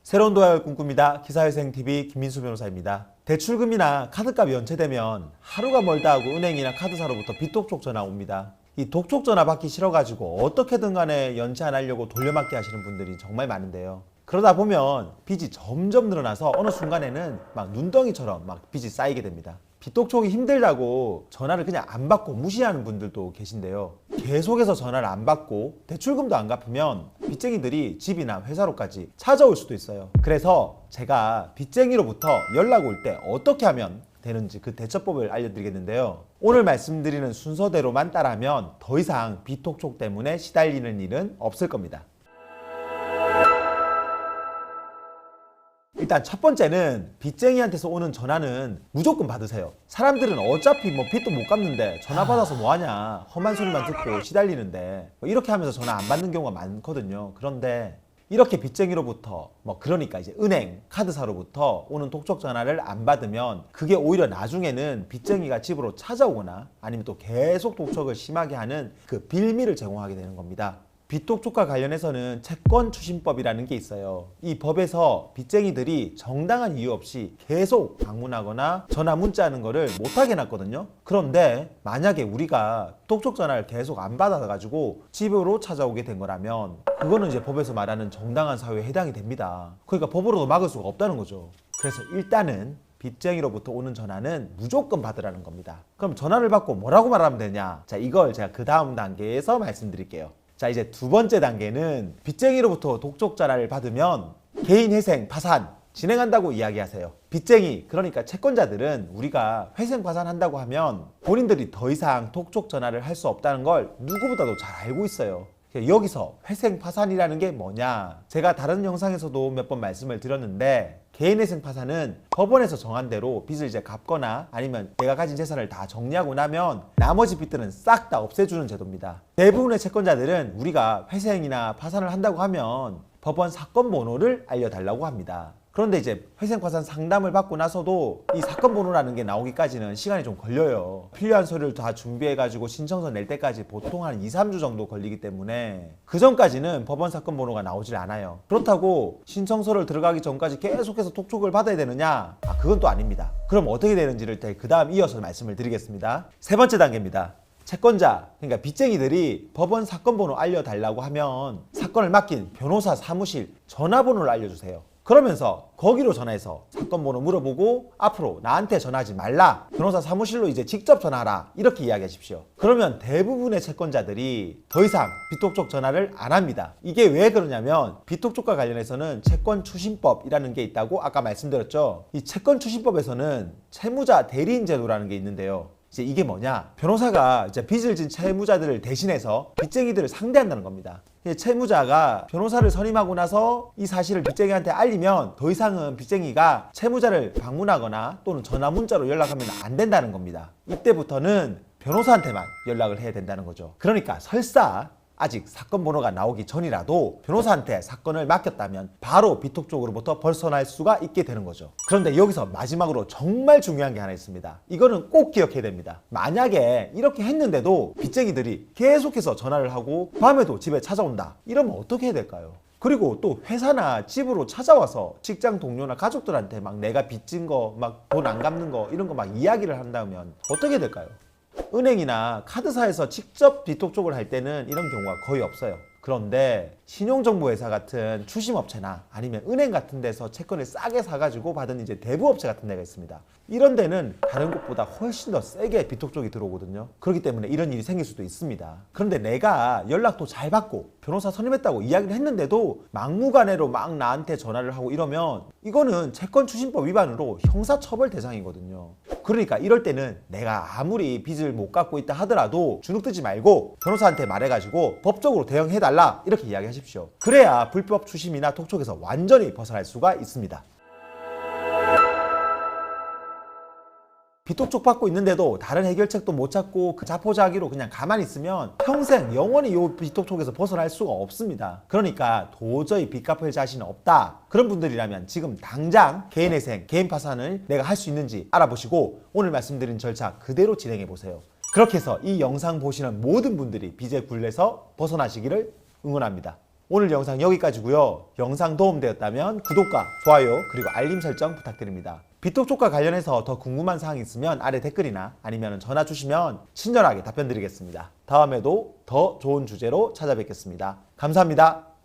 새로운 도약을 꿈꿉니다. 기사회생TV 김민수 변호사입니다. 대출금이나 카드값이 연체되면 하루가 멀다 하고 은행이나 카드사로부터 빚독촉 전화 옵니다. 이 독촉 전화 받기 싫어가지고 어떻게든 간에 연체 안 하려고 돌려막기 하시는 분들이 정말 많은데요. 그러다 보면 빚이 점점 늘어나서 어느 순간에는 막 눈덩이처럼 막 빚이 쌓이게 됩니다. 빚독촉이 힘들다고 전화를 그냥 안 받고 무시하는 분들도 계신데요. 계속해서 전화를 안 받고 대출금도 안 갚으면 빚쟁이들이 집이나 회사로까지 찾아올 수도 있어요. 그래서 제가 빚쟁이로부터 연락 올 때 어떻게 하면 되는지 그 대처법을 알려드리겠는데요. 오늘 말씀드리는 순서대로만 따라하면 더 이상 빚독촉 때문에 시달리는 일은 없을 겁니다. 일단 첫 번째는 빚쟁이한테서 오는 전화는 무조건 받으세요. 사람들은 어차피 빚도 못 갚는데 전화 받아서 뭐하냐, 험한 소리만 듣고 시달리는데 이렇게 하면서 전화 안 받는 경우가 많거든요. 그런데 이렇게 빚쟁이로부터 그러니까 이제 은행, 카드사로부터 오는 독촉 전화를 안 받으면 그게 오히려 나중에는 빚쟁이가 집으로 찾아오거나 아니면 또 계속 독촉을 심하게 하는 그 빌미를 제공하게 되는 겁니다. 빚독촉과 관련해서는 채권추심법이라는 게 있어요. 이 법에서 빚쟁이들이 정당한 이유 없이 계속 방문하거나 전화 문자하는 거를 못하게 해놨거든요. 그런데 만약에 우리가 독촉 전화를 계속 안 받아가지고 집으로 찾아오게 된 거라면 그거는 이제 법에서 말하는 정당한 사유에 해당이 됩니다. 그러니까 법으로도 막을 수가 없다는 거죠. 그래서 일단은 빚쟁이로부터 오는 전화는 무조건 받으라는 겁니다. 그럼 전화를 받고 뭐라고 말하면 되냐? 자, 이걸 제가 그 다음 단계에서 말씀드릴게요. 자, 이제 두 번째 단계는 빚쟁이로부터 독촉 전화를 받으면 개인 회생, 파산 진행한다고 이야기하세요. 빚쟁이, 그러니까 채권자들은 우리가 회생 파산한다고 하면 본인들이 더 이상 독촉 전화를 할 수 없다는 걸 누구보다도 잘 알고 있어요. 여기서 회생 파산이라는 게 뭐냐? 제가 다른 영상에서도 몇 번 말씀을 드렸는데 개인 회생 파산은 법원에서 정한 대로 빚을 이제 갚거나 아니면 내가 가진 재산을 다 정리하고 나면 나머지 빚들은 싹 다 없애주는 제도입니다. 대부분의 채권자들은 우리가 회생이나 파산을 한다고 하면 법원 사건 번호를 알려달라고 합니다. 그런데 이제 회생파산 상담을 받고 나서도 이 사건 번호라는 게 나오기까지는 시간이 좀 걸려요. 필요한 서류를 다 준비해가지고 신청서 낼 때까지 보통 한 2-3주 정도 걸리기 때문에 그 전까지는 법원 사건 번호가 나오질 않아요. 그렇다고 신청서를 들어가기 전까지 계속해서 독촉을 받아야 되느냐? 그건 또 아닙니다. 그럼 어떻게 되는지를 그 다음 이어서 말씀을 드리겠습니다. 세 번째 단계입니다. 채권자, 그러니까 빚쟁이들이 법원 사건 번호 알려달라고 하면 사건을 맡긴 변호사 사무실 전화번호를 알려주세요. 그러면서 거기로 전화해서 사건 번호 물어보고 앞으로 나한테 전화하지 말라, 변호사 사무실로 이제 직접 전화하라, 이렇게 이야기하십시오. 그러면 대부분의 채권자들이 더 이상 빚독촉 전화를 안 합니다. 이게 왜 그러냐면 빚독촉과 관련해서는 채권추심법이라는 게 있다고 아까 말씀드렸죠. 이 채권추심법에서는 채무자 대리인 제도라는 게 있는데요. 이제 이게 뭐냐? 변호사가 이제 빚을 진 채무자들을 대신해서 빚쟁이들을 상대한다는 겁니다. 채무자가 변호사를 선임하고 나서 이 사실을 빚쟁이한테 알리면 더 이상은 빚쟁이가 채무자를 방문하거나 또는 전화 문자로 연락하면 안 된다는 겁니다. 이때부터는 변호사한테만 연락을 해야 된다는 거죠. 그러니까 설사 아직 사건 번호가 나오기 전이라도 변호사한테 사건을 맡겼다면 바로 빚독촉으로부터 벗어날 수가 있게 되는 거죠. 그런데 여기서 마지막으로 정말 중요한 게 하나 있습니다. 이거는 꼭 기억해야 됩니다. 만약에 이렇게 했는데도 빚쟁이들이 계속해서 전화를 하고 밤에도 집에 찾아온다, 이러면 어떻게 해야 될까요? 그리고 또 회사나 집으로 찾아와서 직장 동료나 가족들한테 막 내가 빚진 거, 막 돈 안 갚는 거 이런 거 막 이야기를 한다면 어떻게 해야 될까요? 은행이나 카드사에서 직접 빚독촉을 할 때는 이런 경우가 거의 없어요. 그런데 신용정보회사 같은 추심업체나 아니면 은행 같은 데서 채권을 싸게 사가지고 받은 이제 대부업체 같은 데가 있습니다. 이런 데는 다른 곳보다 훨씬 더 세게 빚독촉이 들어오거든요. 그렇기 때문에 이런 일이 생길 수도 있습니다. 그런데 내가 연락도 잘 받고 변호사 선임했다고 이야기를 했는데도 막무가내로 막 나한테 전화를 하고 이러면 이거는 채권추심법 위반으로 형사처벌 대상이거든요. 그러니까 이럴 때는 내가 아무리 빚을 못 갚고 있다 하더라도 주눅들지 말고 변호사한테 말해가지고 법적으로 대응해달라, 이렇게 이야기하십시오. 그래야 불법 추심이나 독촉에서 완전히 벗어날 수가 있습니다. 빚독촉 받고 있는데도 다른 해결책도 못 찾고 그 자포자기로 그냥 가만히 있으면 평생 영원히 이 빚독촉에서 벗어날 수가 없습니다. 그러니까 도저히 빚 갚을 자신은 없다, 그런 분들이라면 지금 당장 개인회생, 개인 파산을 내가 할 수 있는지 알아보시고 오늘 말씀드린 절차 그대로 진행해 보세요. 그렇게 해서 이 영상 보시는 모든 분들이 빚의 굴레에서 벗어나시기를 응원합니다. 오늘 영상 여기까지고요. 영상 도움되었다면 구독과 좋아요 그리고 알림 설정 부탁드립니다. 비톡 쪽과 관련해서 더 궁금한 사항 있으면 아래 댓글이나 아니면 전화 주시면 친절하게 답변 드리겠습니다. 다음에도 더 좋은 주제로 찾아뵙겠습니다. 감사합니다.